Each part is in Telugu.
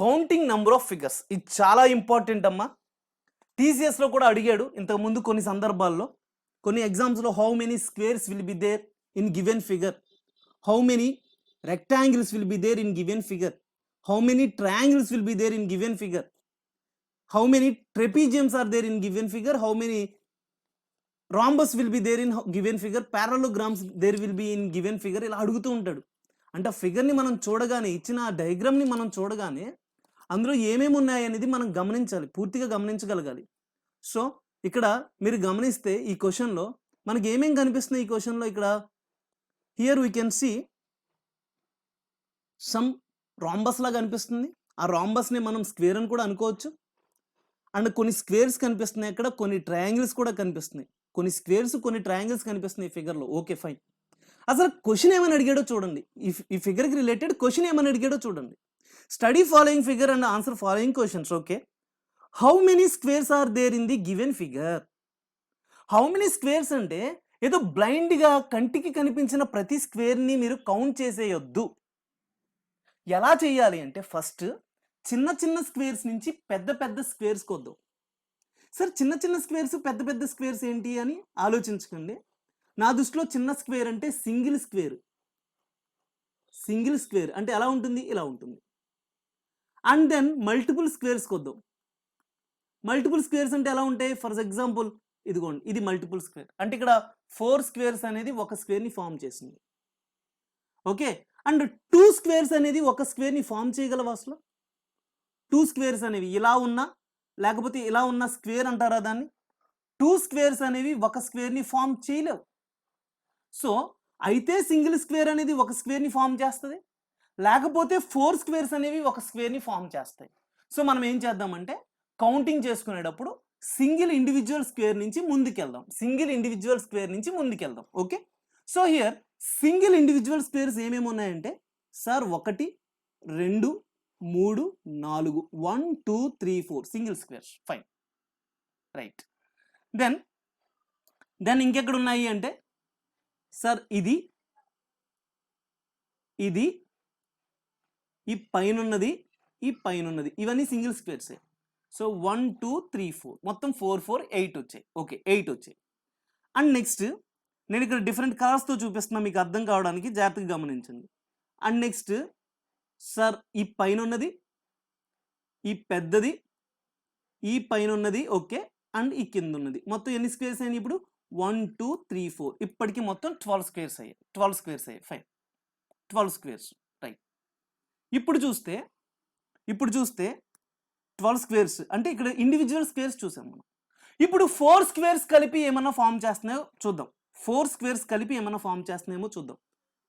కౌంటింగ్ నెంబర్ ఆఫ్ ఫిగర్స్ ఇది చాలా ఇంపార్టెంట్ అమ్మా. టీసీఎస్లో కూడా అడిగాడు ఇంతకుముందు కొన్ని సందర్భాల్లో, కొన్ని ఎగ్జామ్స్లో how many squares will be there in given figure, how many rectangles will be there in given figure, how many triangles will be there in given figure, how many trapeziums are there in given figure, how many rhombus will be there in given figure, parallelograms there will be in given figure. ఇలా అడుగుతూ ఉంటాడు. అంటే ఆ ఫిగర్ని మనం చూడగానే, ఇచ్చిన ఆ డయాగ్రామ్ని మనం చూడగానే అందులో ఏమేమి ఉన్నాయి అనేది మనం గమనించాలి, పూర్తిగా గమనించగలగాలి. సో ఇక్కడ మీరు గమనిస్తే ఈ క్వశ్చన్లో మనకి ఏమేమి కనిపిస్తున్నాయి ఈ క్వశ్చన్లో, ఇక్కడ here we can see some rhombus లాగా అనిపిస్తుంది. ఆ రాంబస్ని మనం స్క్వేర్ అని కూడా అనుకోవచ్చు. అండ్ కొన్ని స్క్వేర్స్ కనిపిస్తున్నాయి, అక్కడ కొన్ని ట్రయాంగిల్స్ కూడా కనిపిస్తున్నాయి. కొన్ని స్క్వేర్స్ కొన్ని ట్రయాంగిల్స్ కనిపిస్తున్నాయి ఫిగర్లో. Okay fine. అసలు క్వశ్చన్ ఏమని అడిగాడో చూడండి, ఈ ఫిగర్కి రిలేటెడ్ క్వశ్చన్ ఏమని అడిగాడో చూడండి. Study following figure and answer following questions. Okay, how many squares are there in the given figure. How many squares అంటే ఏదో బ్లైండ్గా కంటికి కనిపించిన ప్రతి స్క్వేర్ని మీరు కౌంట్ చేసేయొద్దు. ఎలా చేయాలి అంటే ఫస్ట్ చిన్న చిన్న స్క్వేర్స్ నుంచి పెద్ద పెద్ద స్క్వేర్స్కి వద్దాం. సార్ చిన్న చిన్న స్క్వేర్స్ పెద్ద పెద్ద స్క్వేర్స్ ఏంటి అని ఆలోచించకండి. నా దృష్టిలో చిన్న స్క్వేర్ అంటే సింగిల్ స్క్వేర్. సింగిల్ స్క్వేర్ అంటే ఎలా ఉంటుంది, ఇలా ఉంటుంది. అండ్ దెన్ మల్టిపుల్ స్క్వేర్స్కి వద్దాం. మల్టిపుల్ స్క్వేర్స్ అంటే ఎలా ఉంటాయి, ఫర్ ఎగ్జాంపుల్ ఇదిగోండి, ఇది మల్టిపుల్ స్క్వేర్ అంటే ఇక్కడ 4 స్క్వేర్స్ అనేది ఒక స్క్వేర్ని ఫామ్ చేసింది. ఓకే, అండ్ 2 స్క్వేర్స్ అనేది ఒక స్క్వేర్ని ఫామ్ చేయగలవా అసలు? 2 స్క్వేర్స్ అనేవి ఇలా ఉన్నా లేకపోతే ఇలా ఉన్న స్క్వేర్ అంటారా దాన్ని? 2 స్క్వేర్స్ అనేవి ఒక స్క్వేర్ని ఫామ్ చేయలేవు. సో అయితే సింగిల్ స్క్వేర్ అనేది ఒక స్క్వేర్ని ఫామ్ చేస్తుంది, లేకపోతే 4 స్క్వేర్స్ అనేవి ఒక స్క్వేర్ని ఫామ్ చేస్తాయి. సో మనం ఏం చేద్దామంటే కౌంటింగ్ చేసుకునేటప్పుడు సింగిల్ ఇండివిజువల్ స్క్వేర్ నుంచి ముందుకెళ్దాం, సింగిల్ ఇండివిజువల్ స్క్వేర్ నుంచి ముందుకెళ్దాం. Okay, so here single individual squares ఏమేమి ఉన్నాయంటే sir 1 2 3 4 1 2 3 4 single squares. Fine, right. Then ఇంకెక్కడ ఉన్నాయి అంటే సార్ ఇది ఈ పైన ఉన్నది, ఈ పైన ఉన్నది, ఇవన్నీ సింగిల్ స్క్వేర్సే. సో 1 2 3 4 మొత్తం 4 4 8 వచ్చాయి. ఓకే, 8 వచ్చాయి. అండ్ నెక్స్ట్ నేను ఇక్కడ డిఫరెంట్ కలర్స్తో చూపిస్తున్నా మీకు అర్థం కావడానికి, జాగ్రత్తగా గమనించండి. అండ్ నెక్స్ట్ సార్ ఈ పైన ఉన్నది, ఈ పెద్దది, ఈ పైన ఉన్నది, ఓకే, అండ్ ఈ కింద ఉన్నది, మొత్తం ఎన్ని స్క్వేర్స్ అయినాయి ఇప్పుడు? 1 2 3 4 ఇప్పటికి మొత్తం 12 స్క్వేర్స్ అయ్యాయి. 12 స్క్వేర్స్ అయ్యాయి. Fine, 12 squares, right. ఇప్పుడు చూస్తే 12 స్క్వేర్స్ అంటే ఇక్కడ ఇండివిజువల్ స్క్వేర్స్ చూసాం మనం. ఇప్పుడు 4 స్క్వేర్స్ కలిపి ఏమన్నా ఫామ్ చేస్తున్నాయో చూద్దాం. 4 స్క్వేర్స్ కలిపి ఏమన్నా ఫామ్ చేస్తున్నాయేమో చూద్దాం.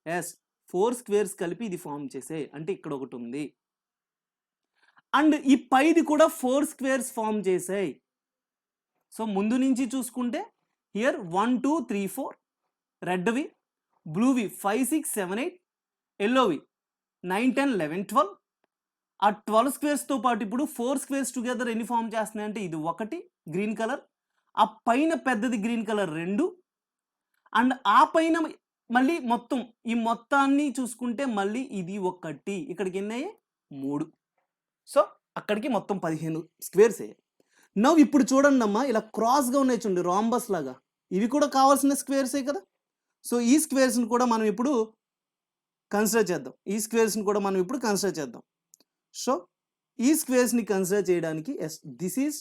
ఎస్, 4 స్క్వేర్స్ కలిపి ఇది ఫామ్ చేసే, అంటే ఇక్కడ ఒకటి ఉంది. అండ్ ఈ పైది కూడా 4 స్క్వేర్స్ ఫామ్ చేసాయి. సో ముందు నుంచి చూసుకుంటే హియర్ 1 2 3 4 రెడ్వి, బ్లూవి 5 6 7 8, ఎల్లోవి 9 10 11 12. ఆ 12 స్క్వేర్స్తో పాటు ఇప్పుడు 4 స్క్వేర్స్ టుగెదర్ ఎన్ని ఫామ్ చేస్తున్నాయి అంటే ఇది 1 గ్రీన్ కలర్, ఆ పైన పెద్దది గ్రీన్ కలర్ 2, అండ్ ఆ పైన మళ్ళీ మొత్తం ఈ మొత్తాన్ని చూసుకుంటే మళ్ళీ ఇది 1, ఇక్కడికి ఎన్ని అయ్యాయి 3. సో అక్కడికి మొత్తం 15 స్క్వేర్స్ అయ్యాయి. నవ్వు ఇప్పుడు చూడండి అమ్మా, ఇలా క్రాస్గా ఉన్నాయి చూడండి, రాంబస్ లాగా, ఇవి కూడా కావాల్సిన స్క్వేర్సే కదా. సో ఈ స్క్వేర్స్ని కూడా మనం ఇప్పుడు కన్సిడర్ చేద్దాం. సో ఈ స్క్వేర్స్ని కన్సిడర్ చేయడానికి yes, this is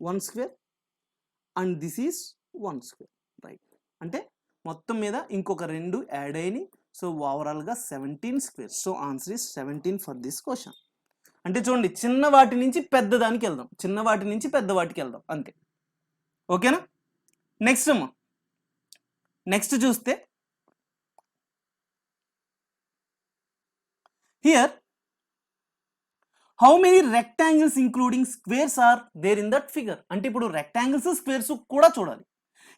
1 square and this is 1 square, right. అంటే మొత్తం మీద ఇంకొక 2 యాడ్ అయినాయి. సో ఓవరాల్గా 17 squares. So answer is 17 for this question. అంటే చూడండి, చిన్న వాటి నుంచి పెద్ద దానికి వెళ్దాం, చిన్న వాటి నుంచి పెద్ద వాటికి వెళ్దాం, అంతే. ఓకేనా? నెక్స్ట్ అమ్మా, నెక్స్ట్ చూస్తే here how many rectangles including squares are there in that figure. అంటే ఇప్పుడు రెక్టాంగిల్స్ స్క్వేర్స్ కూడా చూడాలి.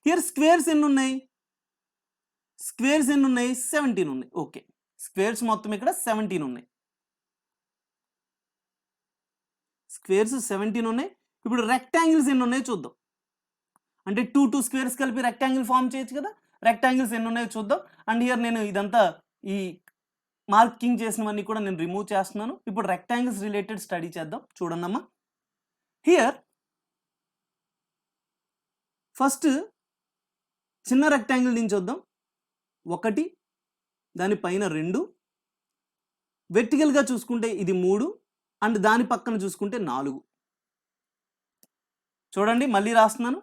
హియర్ స్క్వేర్స్ ఎన్ని ఉన్నాయి? 17 ఉన్నాయి. ఓకే, స్క్వేర్స్ మొత్తం ఇక్కడ 17 ఉన్నాయి. స్క్వేర్స్ 17 ఉన్నాయి. ఇప్పుడు రెక్టాంగిల్స్ ఎన్ని ఉన్నాయో చూద్దాం. అంటే 2 స్క్వేర్స్ కలిపి రెక్టాంగిల్ ఫామ్ చేయొచ్చు కదా. రెక్టాంగిల్స్ ఎన్ని ఉన్నాయో చూద్దాం. అండ్ హియర్ నేను ఇదంతా ఈ మార్కింగ్ చేసినవన్నీ కూడా నేను రిమూవ్ చేస్తున్నాను. ఇప్పుడు రెక్టాంగిల్స్ రిలేటెడ్ స్టడీ చేద్దాం. చూడండమ్మా, హియర్ ఫస్ట్ చిన్న రెక్టాంగిల్ నుంచి చూద్దాం. 1, దానిపైన 2, వెర్టికల్గా చూసుకుంటే ఇది 3 అండ్ దాని పక్కన చూసుకుంటే 4. చూడండి, మళ్ళీ రాస్తున్నాను.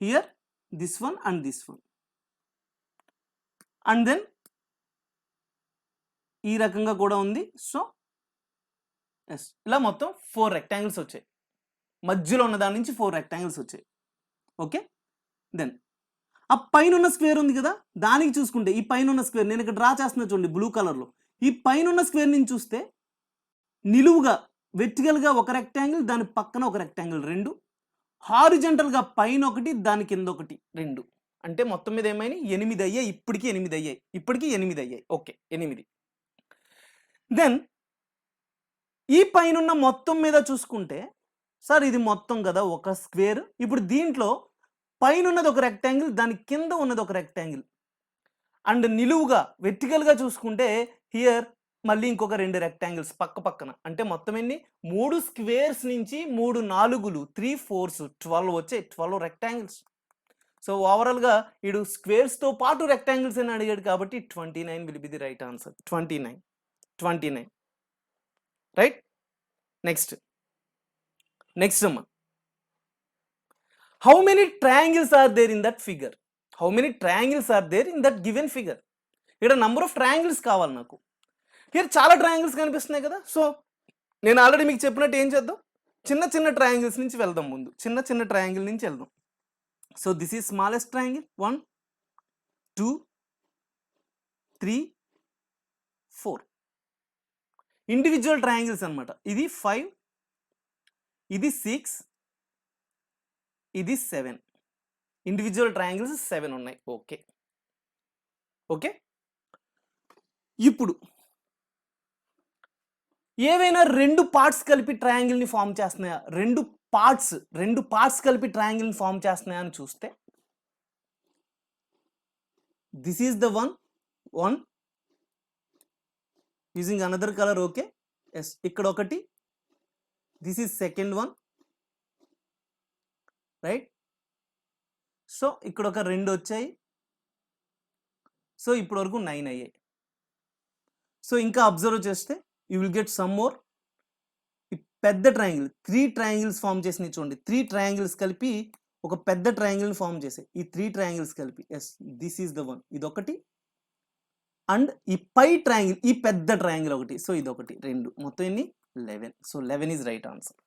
Here this one and this one, and then ఈ రకంగా కూడా ఉంది. సో ఎస్, ఇలా మొత్తం 4 రెక్టాంగిల్స్ వచ్చాయి. మధ్యలో ఉన్న దాని నుంచి 4 రెక్టాంగిల్స్ వచ్చాయి. ఓకే, దెన్ ఆ పైన ఉన్న స్క్వేర్ ఉంది కదా, దానికి చూసుకుంటే ఈ పైన ఉన్న స్క్వేర్ నేను ఇక్కడ డ్రా చేస్తున్నా చూడండి బ్లూ కలర్లో. ఈ పైన ఉన్న స్క్వేర్ నుంచి చూస్తే నిలువుగా వెర్టికల్గా ఒక రెక్టాంగిల్, దాని పక్కన ఒక రెక్టాంగిల్ 2, హారిజంటల్గా పైన 1, దాని కింద 1, 2. అంటే మొత్తం మీద ఏమైనా 8 అయ్యాయి. ఇప్పటికీ 8 అయ్యాయి. ఓకే, 8. దెన్ ఈ పైన మొత్తం మీద చూసుకుంటే సార్ ఇది మొత్తం కదా ఒక స్క్వేర్. ఇప్పుడు దీంట్లో పైన ఉన్నది ఒక రెక్టాంగిల్, దాని కింద ఉన్నది ఒక రెక్టాంగిల్, అండ్ నిలువుగా వెర్టికల్గా చూసుకుంటే హియర్ మళ్ళీ ఇంకొక 2 రెక్టాంగిల్స్ పక్క పక్కన. అంటే మొత్తం ఎన్ని? 3 స్క్వేర్స్ నుంచి 3 4లు 3 4s 12 వచ్చాయి. 12 రెక్టాంగిల్స్. సో ఓవరాల్గా ఇడు స్క్వేర్స్తో పాటు రెక్టాంగిల్స్ అని అడిగాడు కాబట్టి 29 will be the right answer. 29 right. Next అమ్మా, how many triangles are there in that figure? How many triangles are there in that given figure? ఇక్కడ నంబర్ ఆఫ్ ట్రయాంగిల్స్ కావాలి నాకు. హియర్ చాలా ట్రయాంగిల్స్ కనిపిస్తున్నాయి కదా. సో నేను ఆల్రెడీ మీకు చెప్పినట్టు ఏం చేద్దాం, చిన్న ట్రయాంగిల్స్ నుంచి వెళ్దాం. ముందు చిన్న ట్రయాంగిల్ నుంచి వెళ్దాం. So this is smallest triangle 1 2 3 4. Individual triangles అనమాట. ఇది 5, ఇది 6, ఇది 7. ఇండివిజువల్ ట్రయాంగిల్స్ 7 ఉన్నాయి. ఓకే. ఇప్పుడు ఏవైనా 2 పార్ట్స్ కలిపి ట్రయాంగిల్ని ఫామ్ చేస్తున్నాయా? 2 పార్ట్స్ కలిపి ట్రయాంగిల్ని ఫామ్ చేస్తున్నాయా అని చూస్తే this is the one using another colour. Okay, yes, ఇక్కడ ఒకటి, this is second one, right. So ఇక్కడ ఒక 2 వచ్చాయి. సో ఇప్పటి వరకు 9 అయ్యాయి. సో ఇంకా అబ్జర్వ్ చేస్తే you will get some more. ఈ పెద్ద ట్రయాంగిల్ 3 ట్రయాంగిల్స్ ఫామ్ చేసినాయి చూడండి. 3 ట్రయాంగిల్స్ కలిపి ఒక పెద్ద ట్రయాంగిల్ని ఫామ్ చేసాయి. ఈ 3 ట్రయాంగిల్స్ కలిపి, yes, this is the one. ఇదొకటి, అండ్ ఈ పై ట్రయాంగిల్, ఈ పెద్ద ట్రయాంగిల్ ఒకటి. సో ఇదొకటి, 2, మొత్తం ఎన్ని? 11. So 11 is right answer.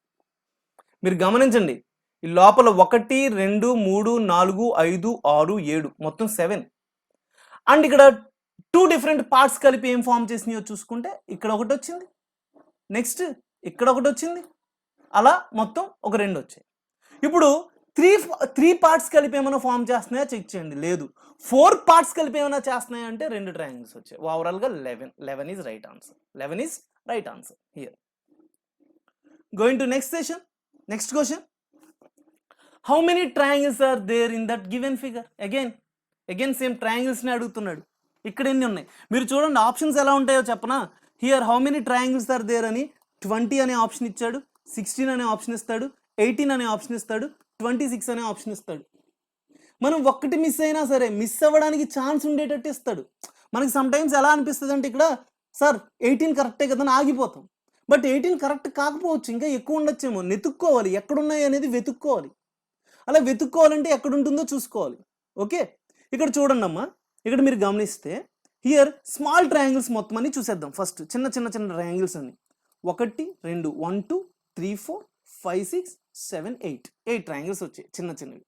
మీరు గమనించండి, ఈ లోపల 1 2 3 4 5 6 7 మొత్తం 7. అండ్ ఇక్కడ 2 డిఫరెంట్ పార్ట్స్ కలిపి ఏం ఫామ్ చేసినాయో చూసుకుంటే ఇక్కడ ఒకటి వచ్చింది, నెక్స్ట్ ఇక్కడ ఒకటి వచ్చింది, అలా మొత్తం ఒక 2 వచ్చాయి. ఇప్పుడు 3 పార్ట్స్ కలిపి ఏమైనా ఫామ్ చేస్తున్నాయా చెక్ చేయండి. లేదు. 4 పార్ట్స్ కలిపి ఏమైనా చేస్తున్నాయా అంటే 2 ట్రయాంగిల్స్ వచ్చాయి. ఓవరాల్గా 11 is right answer. 11 is right answer here. Going to next question. How many triangles are there in that given figure? Again same ట్రయాంగిల్స్ని అడుగుతున్నాడు. ఇక్కడ ఎన్ని ఉన్నాయి మీరు చూడండి. ఆప్షన్స్ ఎలా ఉంటాయో చెప్పనా? Here how many triangles are there అని 20 అనే ఆప్షన్ ఇచ్చాడు, 16 అనే ఆప్షన్ ఇస్తాడు, 18 అనే ఆప్షన్ ఇస్తాడు, 26 అనే ఆప్షన్ ఇస్తాడు. మనం ఒక్కటి మిస్ అయినా సరే మిస్ అవ్వడానికి ఛాన్స్ ఉండేటట్టు ఇస్తాడు. మనకి సమ్టైమ్స్ ఎలా అనిపిస్తుంది అంటే ఇక్కడ సార్ 18 కరెక్టే కదా అని ఆగిపోతాం. బట్ 18 కరెక్ట్ కాకపోవచ్చు, ఇంకా ఎక్కువ ఉండొచ్చేమో. వెతుక్కోవాలి, ఎక్కడున్నాయి అనేది వెతుక్కోవాలి. అలా వెతుక్కోవాలంటే ఎక్కడ ఉంటుందో చూసుకోవాలి. ఓకే, ఇక్కడ చూడండి అమ్మా, ఇక్కడ మీరు గమనిస్తే హియర్ స్మాల్ ట్రయాంగిల్స్ మొత్తం అన్ని చూసేద్దాం. ఫస్ట్ చిన్న ట్రయాంగిల్స్ అన్ని 1 2 1 2 3 4 5 6 7 8 ట్రయాంగిల్స్ వచ్చాయి చిన్నవి.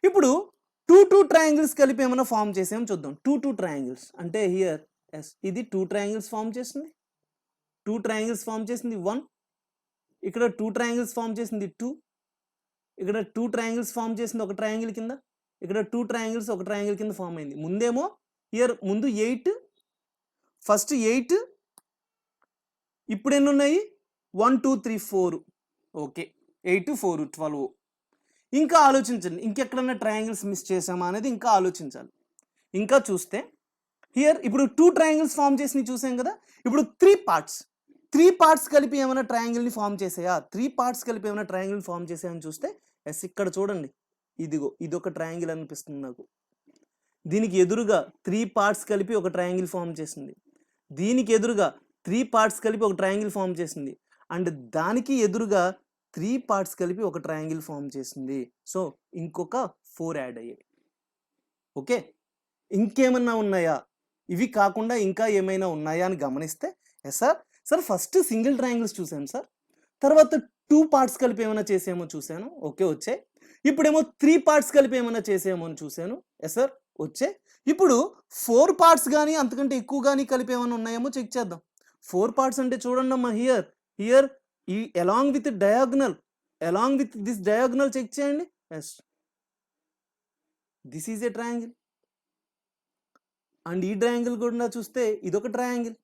ఇప్పుడు 2 ట్రయాంగిల్స్ కలిపి ఏమైనా ఫామ్ చేసామో చూద్దాం. 2 ట్రయాంగిల్స్ అంటే హియర్ ఎస్, ఇది 2 ట్రయాంగిల్స్ ఫామ్ చేసింది, 2 ట్రయాంగిల్స్ ఫామ్ చేసింది 1, ఇక్కడ 2 ట్రయాంగిల్స్ ఫామ్ చేసింది 2, ఇక్కడ 2 ట్రయాంగిల్స్ ఫామ్ చేసింది ఒక ట్రయాంగిల్ కింద, ఇక్కడ 2 ట్రయాంగిల్స్ ఒక ట్రయాంగిల్ కింద ఫామ్ అయింది. ముందేమో హియర్ ముందు 8, ఫస్ట్ 8, ఇప్పుడు ఎన్ని ఉన్నాయి? 1 2 3 4. ఓకే, 8 4 12. ఇంకా ఆలోచించండి, ఇంకెక్కడన్నా ట్రయాంగిల్స్ మిస్ చేసామా అనేది ఇంకా ఆలోచించాలి. ఇంకా చూస్తే హియర్ ఇప్పుడు 2 ట్రయాంగిల్స్ ఫామ్ చేసి చూసాం కదా. ఇప్పుడు 3 పార్ట్స్ కలిపి ఏమైనా ట్రయాంగిల్ని ఫామ్ చేసాయా, 3 పార్ట్స్ కలిపి ఏమైనా ట్రయాంగిల్ని ఫామ్ చేసాయని చూస్తే ఎస్, ఇక్కడ చూడండి, ఇదిగో ఇదొక ట్రయాంగిల్ అనిపిస్తుంది నాకు. దీనికి ఎదురుగా 3 పార్ట్స్ కలిపి ఒక ట్రయాంగిల్ ఫామ్ చేసింది, దీనికి ఎదురుగా 3 పార్ట్స్ కలిపి ఒక ట్రయాంగిల్ ఫామ్ చేసింది, అండ్ దానికి ఎదురుగా 3 పార్ట్స్ కలిపి ఒక ట్రయాంగిల్ ఫామ్ చేసింది. సో ఇంకొక 4 యాడ్ అయ్యాయి. ఓకే, ఇంకేమన్నా ఉన్నాయా, ఇవి కాకుండా ఇంకా ఏమైనా ఉన్నాయా అని గమనిస్తే yes sir first single triangles చూసాను సార్, తర్వాత 2 పార్ట్స్ కలిపి ఏమైనా చేసేమో చూశాను, ఓకే వచ్చాయి. ఇప్పుడేమో 3 పార్ట్స్ కలిపి ఏమైనా చేసేమో అని చూశాను, ఎస్ సార్ వచ్చాయి. ఇప్పుడు 4 పార్ట్స్ కానీ అంతకంటే ఎక్కువ కానీ కలిపి ఏమైనా ఉన్నాయేమో చెక్ చేద్దాం. 4 పార్ట్స్ అంటే చూడండి అమ్మా, హియర్ ఈ along with this diagonal check చేయండి. Yes, this is a triangle, and ఈ ట్రయాంగిల్ కూడా చూస్తే ఇదొక ట్రయాంగిల్.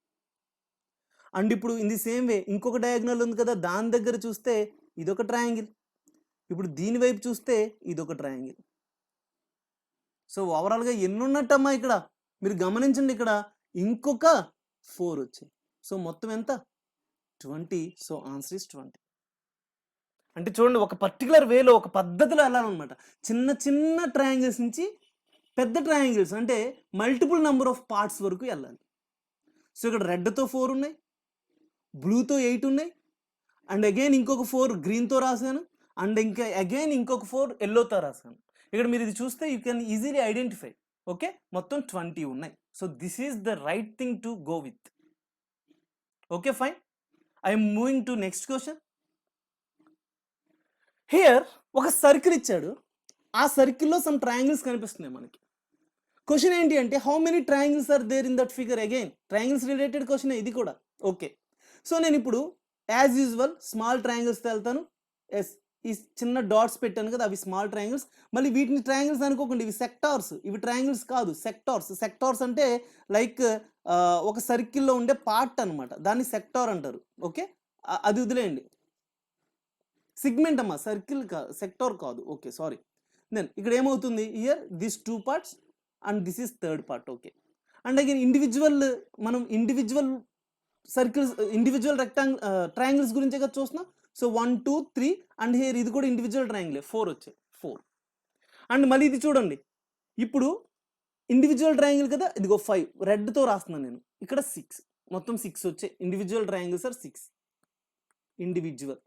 అండ్ ఇప్పుడు ఇన్ ది సేమ్ వే ఇంకొక డయాగ్నల్ ఉంది కదా, దాని దగ్గర చూస్తే ఇదొక ట్రయాంగిల్. ఇప్పుడు దీని వైపు చూస్తే ఇదొక ట్రయాంగిల్. సో ఓవరాల్గా ఎన్ని ఉన్నట్టమ్మా ఇక్కడ మీరు గమనించండి, ఇక్కడ ఇంకొక 4 వచ్చాయి. సో మొత్తం ఎంత, 20. So answer is 20. అంటే చూడండి, ఒక పర్టికులర్ వేలో ఒక పద్ధతిలో వెళ్ళాలన్నమాట. చిన్న చిన్న ట్రయాంగిల్స్ నుంచి పెద్ద ట్రయాంగిల్స్ అంటే మల్టిపుల్ నెంబర్ ఆఫ్ పార్ట్స్ వరకు వెళ్ళాలి. సో ఇక్కడ రెడ్తో 4 ఉన్నాయి, బ్లూతో 8 ఉన్నాయి, అండ్ అగైన్ ఇంకొక 4 గ్రీన్తో రాశాను, అండ్ ఇంకా అగైన్ ఇంకొక 4 ఎల్లోతో రాశాను. ఇక్కడ మీరు ఇది చూస్తే you can easily identify. Okay, మొత్తం 20 ఉన్నాయి. So this is the right thing to go with. Okay fine, I'm moving to next question. Here ఒక సర్కిల్ ఇచ్చాడు, ఆ సర్కిల్లో సమ్ ట్రయాంగిల్స్ కనిపిస్తున్నాయి మనకి. క్వశ్చన్ ఏంటి అంటే how many triangles are there in that figure. Again triangles related question ఇది కూడా. ఓకే, సో నేను ఇప్పుడు యాజ్ యూజువల్ స్మాల్ ట్రయాంగిల్స్తో వెళ్తాను. ఎస్, ఈ చిన్న డాట్స్ పెట్టాను కదా, అవి స్మాల్ ట్రయాంగిల్స్. మళ్ళీ వీటిని ట్రయాంగిల్స్ అనుకోకండి, ఇవి సెక్టార్స్, ఇవి ట్రయాంగిల్స్ కాదు, సెక్టార్స్ అంటే లైక్ ఒక సర్కిల్లో ఉండే పార్ట్ అనమాట, దాన్ని సెక్టార్ అంటారు. ఓకే, అది వదిలేయండి. సిగ్మెంట్ అమ్మా, సర్కిల్ కాదు, సెక్టార్ కాదు. Okay sorry. దెన్ ఇక్కడ ఏమవుతుంది, here this 2 parts and this is 3rd part. Okay, and again మనం ఇండివిజువల్ సర్కిల్స్, ఇండివిజువల్ ట్రయాంగిల్స్ గురించే కదా చూస్తున్నాం. సో 1 2 3 అండ్ హియర్ ఇది కూడా ఇండివిజువల్ ట్రయాంగిల్, 4 వచ్చాయి, 4. అండ్ మళ్ళీ ఇది చూడండి, ఇప్పుడు ఇండివిజువల్ ట్రయాంగిల్ కదా, ఇదిగో 5 రెడ్తో రాస్తున్నాను నేను, ఇక్కడ 6, మొత్తం 6 వచ్చాయి. Individual triangles are 6 individual.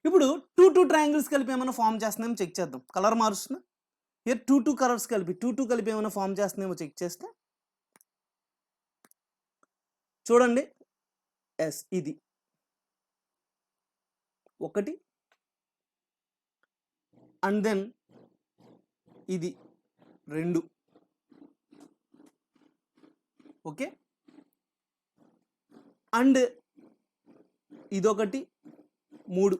ఇప్పుడు 2 ట్రయాంగిల్స్ కలిపి ఏమైనా ఫామ్ చేస్తున్నామో చెక్ చేద్దాం. కలర్ మారుస్తున్నా, హియర్ 2 కలర్స్ కలిపి 2 కలిపి ఏమైనా ఫామ్ చేస్తున్నామో చెక్ చేస్తే చూడండి. ఎస్, ఇది 1 అండ్ దెన్ ఇది 2. ఓకే, అండ్ ఇదొకటి 3.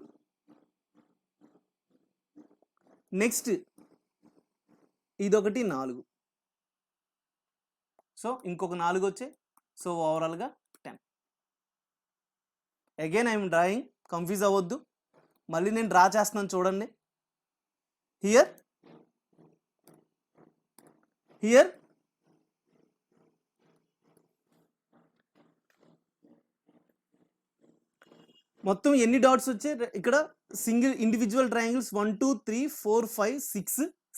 నెక్స్ట్ ఇదొకటి 4. సో ఇంకొక 4 వచ్చాయి. సో ఓవరాల్గా 10. అగైన్ ఐఎమ్ డ్రాయింగ్, కన్ఫ్యూజ్ అవ్వద్దు, మళ్ళీ నేను డ్రా చేస్తున్నాను చూడండి. హియర్ మొత్తం ఎన్ని డాట్స్ వచ్చాయి ఇక్కడ, single individual triangles 1 2 3 4 5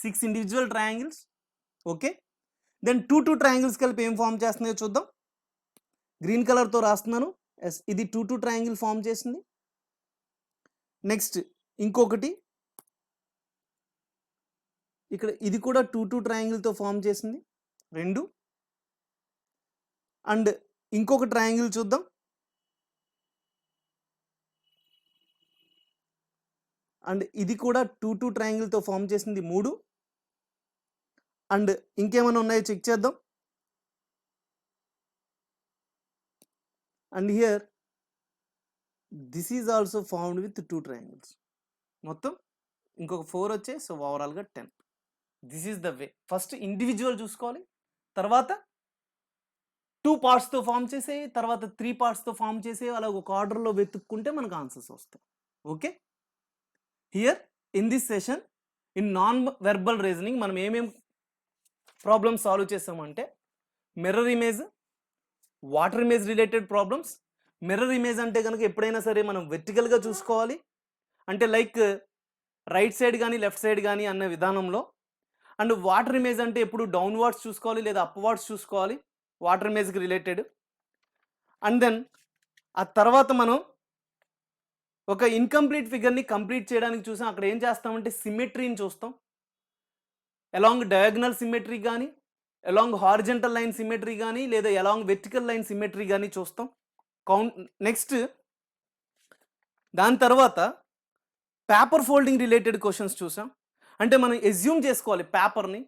6 individual triangles. Okay, then 2 triangles కలిపి ఏం ఫామ్ చేస్తున్నాయో చూద్దాం. గ్రీన్ కలర్తో రాస్తున్నాను. ఎస్, ఇది 2 ట్రయాంగిల్ ఫామ్ చేసింది. నెక్స్ట్ ఇంకొకటి ఇక్కడ, ఇది కూడా 2 ట్రయాంగిల్తో ఫామ్ చేసింది, 2. అండ్ ఇంకొక ట్రయాంగిల్ చూద్దాం. అండ్ ఇది కూడా 2 ట్రయాంగిల్తో ఫామ్ చేసింది, 3. అండ్ ఇంకేమైనా ఉన్నాయో చెక్ చేద్దాం. And here this is also formed with 2 triangles. మొత్తం ఇంకొక 4 వచ్చాయి. సో ఓవరాల్గా 10. This is the way. First individual చూసుకోవాలి, తర్వాత 2 పార్ట్స్తో ఫామ్ చేసేవి, తర్వాత 3 పార్ట్స్తో ఫామ్ చేసేవి, అలా ఒక ఆర్డర్లో వెతుక్కుంటే మనకు ఆన్సర్స్ వస్తాయి. Okay, here in this session in non verbal reasoning మనం ఏమేం ప్రాబ్లమ్ సాల్వ్ చేసామంటే mirror image, water image related problems. Mirror image అంటే కనుక ఎప్పుడైనా సరే మనం వెర్టికల్గా చూసుకోవాలి, అంటే లైక్ రైట్ సైడ్ కానీ లెఫ్ట్ సైడ్ కానీ అన్న విధానంలో. అండ్ వాటర్ ఇమేజ్ అంటే ఎప్పుడు డౌన్వర్డ్స్ చూసుకోవాలి లేదా అప్వర్డ్స్ చూసుకోవాలి, వాటర్ ఇమేజ్కి రిలేటెడ్. అండ్ దెన్ ఆ తర్వాత మనం ఒక ఇన్కంప్లీట్ ఫిగర్ని కంప్లీట్ చేయడానికి చూసాం. అక్కడ ఏం చేస్తామంటే సిమెట్రీని చూస్తాం, అలాంగ్ డయాగ్నల్ సిమెట్రీ కానీ, అలాంగ్ హారిజంటల్ లైన్ సిమెట్రీ కానీ, లేదా అలాంగ్ వెర్టికల్ లైన్ సిమెట్రీ కానీ చూస్తాం. నెక్స్ట్ దాని తర్వాత పేపర్ ఫోల్డింగ్ రిలేటెడ్ క్వశ్చన్స్ చూసాం. అంటే మనం ఎజ్యూమ్ చేసుకోవాలి పేపర్ని.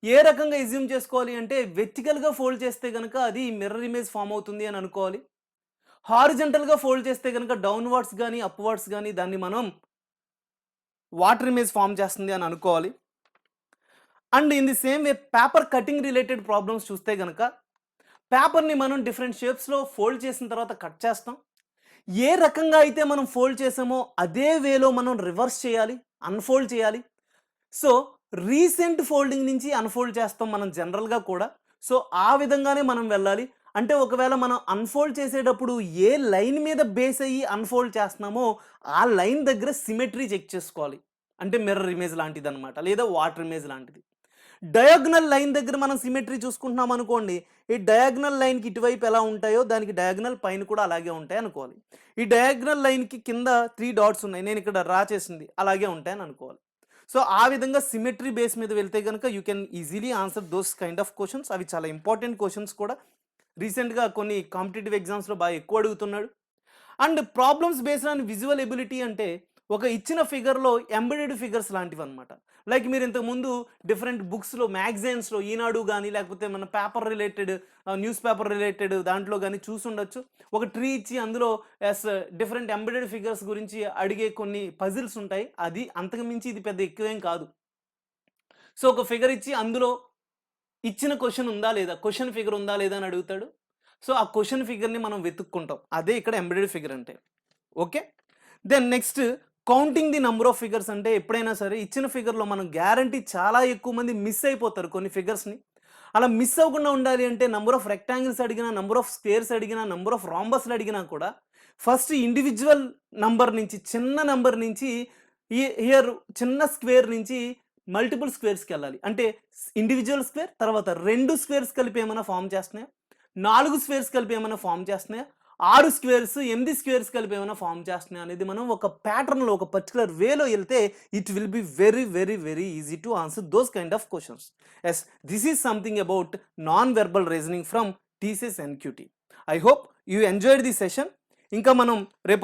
ఏ రకంగా ఎజ్యూమ్ చేసుకోవాలి అంటే వెర్టికల్గా ఫోల్డ్ చేస్తే కనుక అది మిర్రర్ ఇమేజ్ ఫామ్ అవుతుంది అని అనుకోవాలి. హారిజంటల్గా ఫోల్డ్ చేస్తే కనుక డౌన్వర్డ్స్ కానీ అప్వర్డ్స్ కానీ దాన్ని మనం వాటర్ ఇమేజ్ ఫామ్ చేస్తుంది అని అనుకోవాలి. And in the same way paper cutting related problems చూస్తే కనుక పేపర్ని మనం డిఫరెంట్ షేప్స్లో ఫోల్డ్ చేసిన తర్వాత కట్ చేస్తాం. ఏ రకంగా అయితే మనం ఫోల్డ్ చేసామో అదే వేలో మనం రివర్స్ చేయాలి, అన్ఫోల్డ్ చేయాలి. సో రీసెంట్ ఫోల్డింగ్ నుంచి అన్ఫోల్డ్ చేస్తాం మనం జనరల్గా కూడా. సో ఆ విధంగానే మనం వెళ్ళాలి. అంటే ఒకవేళ మనం అన్ఫోల్డ్ చేసేటప్పుడు ఏ లైన్ మీద బేస్ అయ్యి అన్ఫోల్డ్ చేస్తున్నామో ఆ లైన్ దగ్గర సిమెట్రీ చెక్ చేసుకోవాలి, అంటే మిర్రర్ ఇమేజ్ లాంటిది అనమాట, లేదా వాటర్ ఇమేజ్ లాంటిది. డయాగ్నల్ లైన్ దగ్గర మనం సిమెట్రీ చూసుకుంటున్నాం అనుకోండి, ఈ డయాగ్నల్ లైన్కి ఇటువైపు ఎలా ఉంటాయో దానికి డయాగ్నల్ పైన కూడా అలాగే ఉంటాయి అనుకోవాలి. ఈ డయాగ్నల్ లైన్కి కింద 3 డాట్స్ ఉన్నాయి, నేను ఇక్కడ డ్రా చేసింది అలాగే ఉంటాయని అనుకోవాలి. సో ఆ విధంగా సిమెట్రీ బేస్ మీద వెళ్తే కనుక you can easily answer those kind of questions. అవి చాలా ఇంపార్టెంట్ క్వశ్చన్స్ కూడా. రీసెంట్గా కొన్ని కాంపిటేటివ్ ఎగ్జామ్స్లో బాగా ఎక్కువ అడుగుతున్నాడు. And problems based on visual ability అంటే ఒక ఇచ్చిన ఫిగర్లో ఎంబెడెడ్ ఫిగర్స్ లాంటివి అనమాట. లైక్ మీరు ఇంతకుముందు డిఫరెంట్ బుక్స్లో, మ్యాగజైన్స్లో, ఈనాడు కానీ లేకపోతే మన paper related, news paper related దాంట్లో కానీ చూసుండొచ్చు. ఒక ట్రీ ఇచ్చి అందులో డిఫరెంట్ ఎంబెడెడ్ ఫిగర్స్ గురించి అడిగే కొన్ని పజిల్స్ ఉంటాయి. అది అంతకుమించి ఇది పెద్ద ఎక్కువేం కాదు. సో ఒక ఫిగర్ ఇచ్చి అందులో ఇచ్చిన క్వశ్చన్ ఉందా లేదా, క్వశ్చన్ ఫిగర్ ఉందా లేదా అని అడుగుతాడు. సో ఆ క్వశ్చన్ ఫిగర్ని మనం వెతుక్కుంటాం, అదే ఇక్కడ ఎంబెడెడ్ ఫిగర్ అంటే. Okay, then next counting the number of figures. అంటే ఎప్పుడైనా సరే ఇచ్చిన ఫిగర్లో మనం గ్యారంటీ చాలా ఎక్కువ మంది మిస్ అయిపోతారు కొన్ని ఫిగర్స్ని. అలా మిస్ అవ్వకుండా ఉండాలి అంటే నెంబర్ ఆఫ్ రెక్టాంగిల్స్ అడిగినా, నెంబర్ ఆఫ్ స్క్వేర్స్ అడిగినా, నెంబర్ ఆఫ్ రాంబస్లు అడిగినా కూడా ఫస్ట్ ఇండివిజువల్ నంబర్ నుంచి, చిన్న నెంబర్ నుంచి, హియర్ చిన్న స్క్వేర్ నుంచి మల్టిపుల్ స్క్వేర్స్కి వెళ్ళాలి. అంటే ఇండివిజువల్ స్క్వేర్ తర్వాత 2 స్క్వేర్స్ కలిపి ఏమైనా ఫామ్ చేస్తున్నాయా, 4 స్క్వేర్స్ కలిపి ఏమైనా ఫామ్ చేస్తున్నాయా, 6 స్క్వేర్స్, 8 స్క్వేర్స్ కలిపి ఏమైనా ఫామ్ చేస్తున్నాయా అనేది మనం ఒక ప్యాటర్న్లో, ఒక పర్టికులర్ వేలో వెళ్తే it will be very very very easy to answer those kind of questions. Yes, this is something about non verbal reasoning from TCS NQT. I hope you enjoyed the session. ఇంకా మనం రేపు